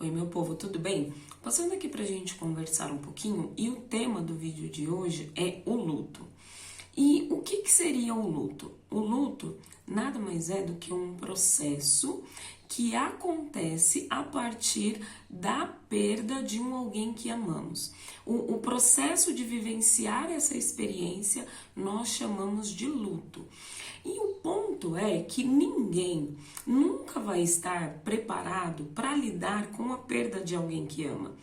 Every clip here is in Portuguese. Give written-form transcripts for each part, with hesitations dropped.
Oi, meu povo, tudo bem? Passando aqui pra gente conversar um pouquinho e o tema do vídeo de hoje é o luto. E o que seria o luto? O luto nada mais é do que um processo que acontece a partir da perda de alguém que amamos. O processo de vivenciar essa experiência nós chamamos de luto. E o ponto é que ninguém nunca vai estar preparado para lidar com a perda de alguém que ama.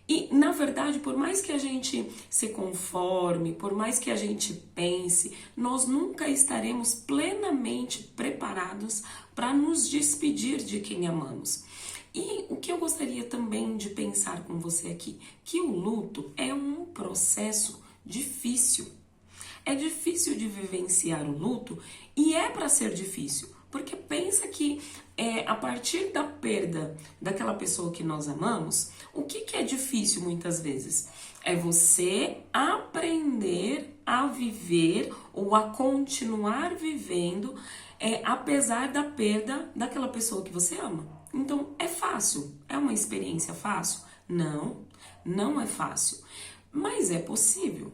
E, na verdade, por mais que a gente se conforme, por mais que a gente pense, nós nunca estaremos plenamente preparados para nos despedir de quem amamos. E o que eu gostaria também de pensar com você aqui, que o luto é um processo difícil. É difícil de vivenciar o luto e é para ser difícil, porque pensa que a partir da perda daquela pessoa que nós amamos, o que é difícil muitas vezes? É você aprender a viver ou a continuar vivendo apesar da perda daquela pessoa que você ama. Então, é fácil? É uma experiência fácil? Não, não é fácil, mas é possível.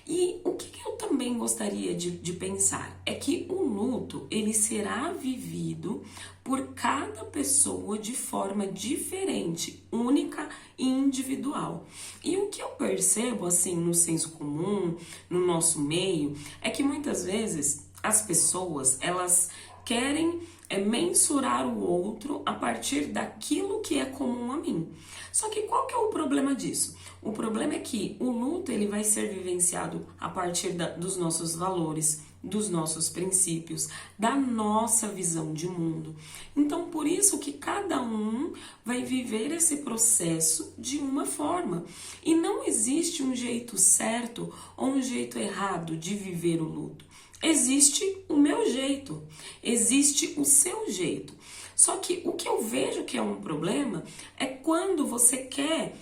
E o que eu também gostaria de pensar é que o luto ele será vivido por cada pessoa de forma diferente, única e individual. E o que eu percebo assim no senso comum, no nosso meio, é que muitas vezes as pessoas elas querem mensurar o outro a partir daquilo que é comum a mim. Só que qual que é o problema disso? O problema é que o luto ele vai ser vivenciado a partir dos nossos valores, dos nossos princípios, da nossa visão de mundo. Então, por isso que cada um vai viver esse processo de uma forma. E não existe um jeito certo ou um jeito errado de viver o luto. Existe o meu jeito, existe o seu jeito. Só que o que eu vejo que é um problema é quando você quer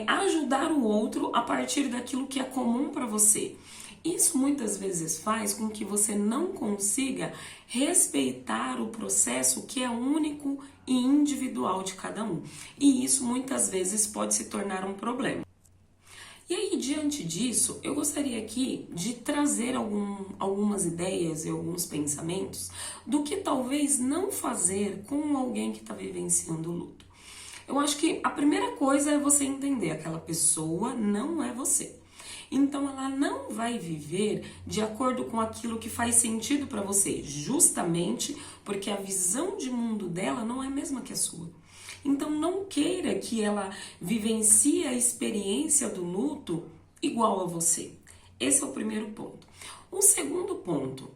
ajudar o outro a partir daquilo que é comum para você. Isso muitas vezes faz com que você não consiga respeitar o processo que é único e individual de cada um. E isso muitas vezes pode se tornar um problema. E aí, diante disso, eu gostaria aqui de trazer algumas ideias e alguns pensamentos do que talvez não fazer com alguém que está vivenciando o luto. Eu acho que a primeira coisa é você entender aquela pessoa não é você. Então ela não vai viver de acordo com aquilo que faz sentido para você, justamente porque a visão de mundo dela não é a mesma que a sua. Então não queira que ela vivencie a experiência do luto igual a você. Esse é o primeiro ponto. O segundo ponto,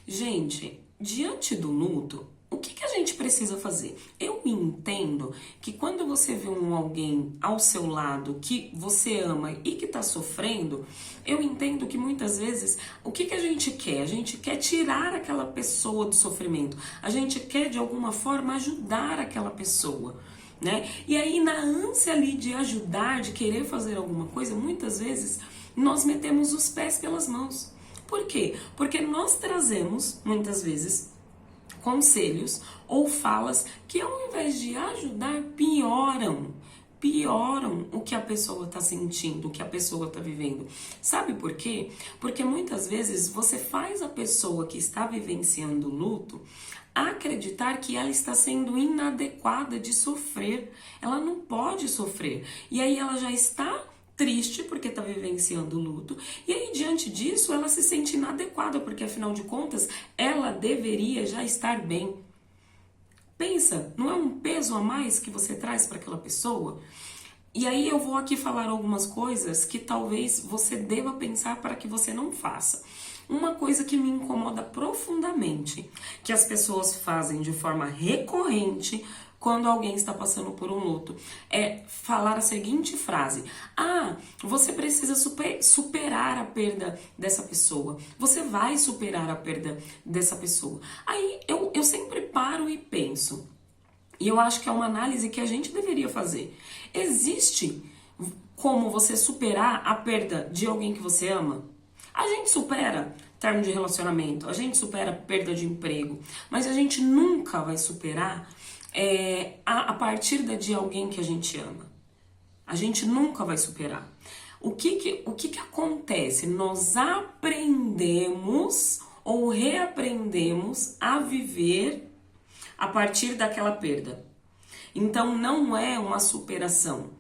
gente, diante do luto, o que a gente precisa fazer? Eu entendo que quando você vê alguém ao seu lado que você ama e que está sofrendo, eu entendo que muitas vezes o que a gente quer? A gente quer tirar aquela pessoa do sofrimento. A gente quer de alguma forma ajudar aquela pessoa, né? E aí na ânsia ali de ajudar, de querer fazer alguma coisa, muitas vezes nós metemos os pés pelas mãos. Por quê? Porque nós trazemos, muitas vezes, conselhos ou falas que ao invés de ajudar, pioram o que a pessoa está sentindo, o que a pessoa está vivendo. Sabe por quê? Porque muitas vezes você faz a pessoa que está vivenciando o luto acreditar que ela está sendo inadequada de sofrer. Ela não pode sofrer. E aí ela já está triste porque está vivenciando o luto, e aí diante disso ela se sente inadequada, porque afinal de contas ela deveria já estar bem. Pensa, não é um peso a mais que você traz para aquela pessoa? E aí eu vou aqui falar algumas coisas que talvez você deva pensar para que você não faça. Uma coisa que me incomoda profundamente, que as pessoas fazem de forma recorrente quando alguém está passando por um luto, é falar a seguinte frase: ah, você precisa superar a perda dessa pessoa. Você vai superar a perda dessa pessoa. Aí eu sempre paro e penso, e eu acho que é uma análise que a gente deveria fazer. Existe como você superar a perda de alguém que você ama? A gente supera término de relacionamento, a gente supera perda de emprego, mas a gente nunca vai superar a partir de alguém que a gente ama. A gente nunca vai superar. O que acontece? Nós aprendemos ou reaprendemos a viver a partir daquela perda. Então não é uma superação.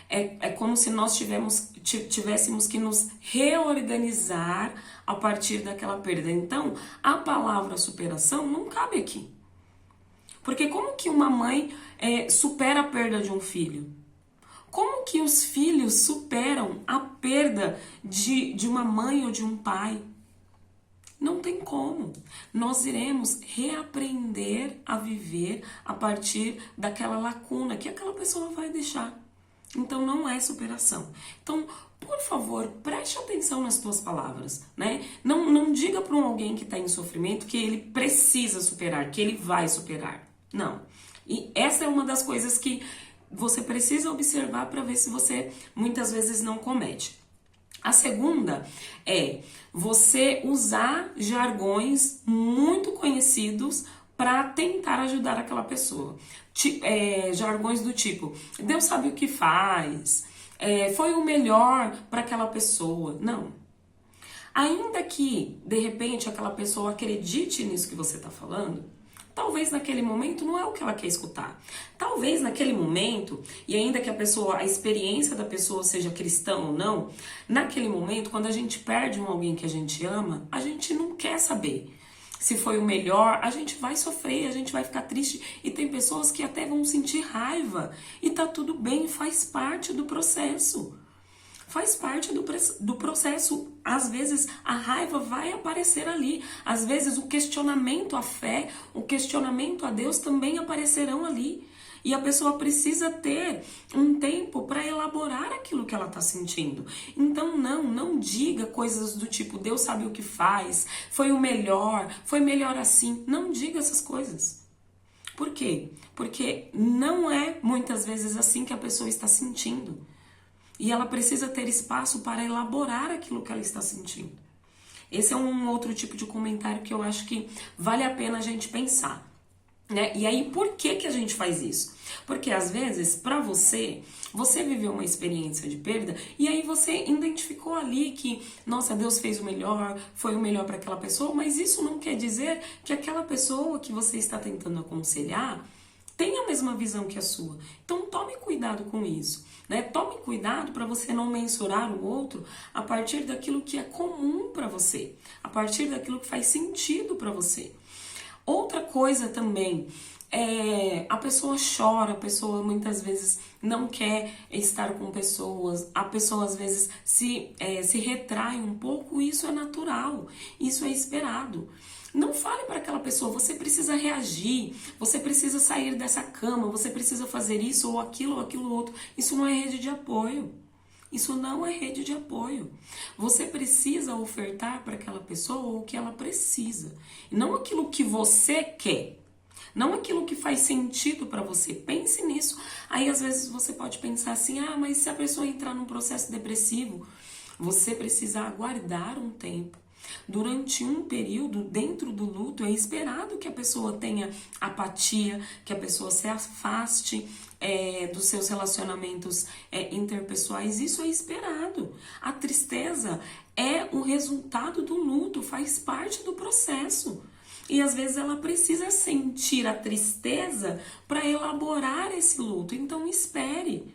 É como se nós tivéssemos que nos reorganizar a partir daquela perda. Então, a palavra superação não cabe aqui. Porque como que uma mãe supera a perda de um filho? Como que os filhos superam a perda de uma mãe ou de um pai? Não tem como. Nós iremos reaprender a viver a partir daquela lacuna que aquela pessoa vai deixar. Então não é superação. Então, por favor, preste atenção nas tuas palavras, né? Não diga para alguém que está em sofrimento que ele precisa superar, que ele vai superar. Não. E essa é uma das coisas que você precisa observar para ver se você muitas vezes não comete. A segunda é você usar jargões muito conhecidos para tentar ajudar aquela pessoa. Jargões do tipo, Deus sabe o que faz, foi o melhor para aquela pessoa. Não. Ainda que, de repente, aquela pessoa acredite nisso que você está falando, talvez naquele momento não é o que ela quer escutar. Talvez naquele momento, e ainda que a experiência da pessoa seja cristã ou não, naquele momento, quando a gente perde alguém que a gente ama, a gente não quer saber se foi o melhor, a gente vai sofrer, a gente vai ficar triste. E tem pessoas que até vão sentir raiva. E tá tudo bem, faz parte do processo. Faz parte do processo. Às vezes a raiva vai aparecer ali. Às vezes o questionamento à fé, o questionamento a Deus também aparecerão ali. E a pessoa precisa ter um tempo para elaborar aquilo que ela está sentindo. Então não diga coisas do tipo, Deus sabe o que faz, foi o melhor, foi melhor assim. Não diga essas coisas. Por quê? Porque não é muitas vezes assim que a pessoa está sentindo. E ela precisa ter espaço para elaborar aquilo que ela está sentindo. Esse é um outro tipo de comentário que eu acho que vale a pena a gente pensar. Né? E aí, por que a gente faz isso? Porque às vezes, para você viveu uma experiência de perda e aí você identificou ali que, nossa, Deus fez o melhor, foi o melhor para aquela pessoa, mas isso não quer dizer que aquela pessoa que você está tentando aconselhar tem a mesma visão que a sua. Então tome cuidado com isso, né? Tome cuidado para você não mensurar o outro a partir daquilo que é comum para você, a partir daquilo que faz sentido para você. Outra coisa também, a pessoa chora, a pessoa muitas vezes não quer estar com pessoas, a pessoa às vezes se retrai um pouco, isso é natural, isso é esperado. Não fale para aquela pessoa, você precisa reagir, você precisa sair dessa cama, você precisa fazer isso ou aquilo outro. Isso não é rede de apoio. Isso não é rede de apoio. Você precisa ofertar para aquela pessoa o que ela precisa. E não aquilo que você quer. Não aquilo que faz sentido para você. Pense nisso. Aí às vezes você pode pensar assim, mas se a pessoa entrar num processo depressivo, você precisa aguardar um tempo. Durante um período, dentro do luto, é esperado que a pessoa tenha apatia, que a pessoa se afaste dos seus relacionamentos interpessoais. Isso é esperado. A tristeza é o resultado do luto, faz parte do processo. E às vezes ela precisa sentir a tristeza para elaborar esse luto. Então espere,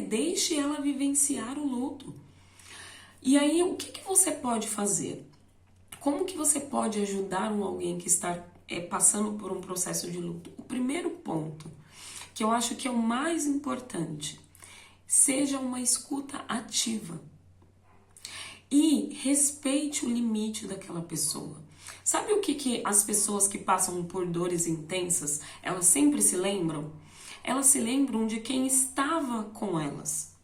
deixe ela vivenciar o luto. E aí, o que você pode fazer? Como que você pode ajudar alguém que está passando por um processo de luto? O primeiro ponto, que eu acho que é o mais importante, seja uma escuta ativa. E respeite o limite daquela pessoa. Sabe o que as pessoas que passam por dores intensas, elas sempre se lembram? Elas se lembram de quem estava com elas.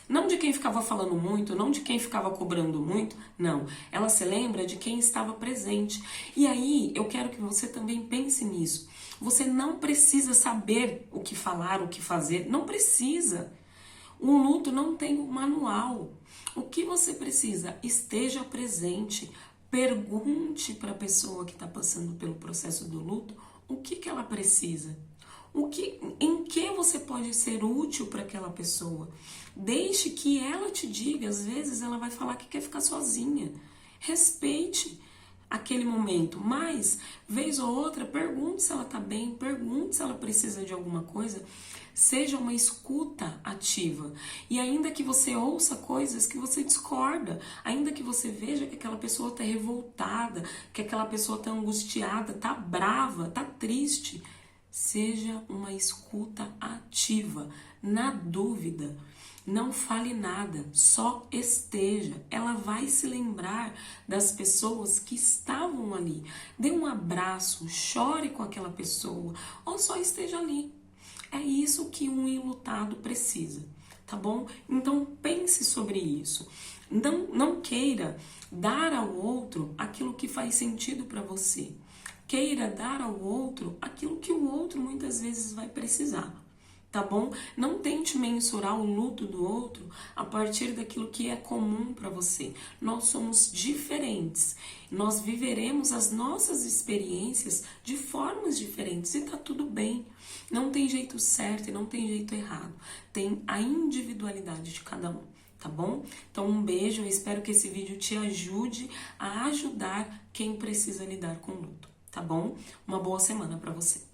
Não de quem ficava falando muito, não de quem ficava cobrando muito, não. Ela se lembra de quem estava presente. E aí, eu quero que você também pense nisso. Você não precisa saber o que falar, o que fazer. Não precisa. O luto não tem um manual. O que você precisa? Esteja presente. Pergunte para a pessoa que está passando pelo processo do luto o que ela precisa. Em que você pode ser útil para aquela pessoa. Deixe que ela te diga, às vezes ela vai falar que quer ficar sozinha. Respeite aquele momento, mas vez ou outra pergunte se ela tá bem, pergunte se ela precisa de alguma coisa. Seja uma escuta ativa. E ainda que você ouça coisas que você discorda, ainda que você veja que aquela pessoa tá revoltada, que aquela pessoa tá angustiada, tá brava, tá triste, seja uma escuta ativa. Na dúvida, não fale nada, só esteja. Ela vai se lembrar das pessoas que estavam ali. Dê um abraço, chore com aquela pessoa, ou só esteja ali. É isso que um enlutado precisa, tá bom? Então pense sobre isso. Não queira dar ao outro aquilo que faz sentido para você. Queira dar ao outro aquilo que o outro muitas vezes vai precisar, tá bom? Não tente mensurar o luto do outro a partir daquilo que é comum para você. Nós somos diferentes. Nós viveremos as nossas experiências de formas diferentes e tá tudo bem. Não tem jeito certo e não tem jeito errado. Tem a individualidade de cada um, tá bom? Então um beijo, eu espero que esse vídeo te ajude a ajudar quem precisa lidar com o luto, tá bom? Uma boa semana para você.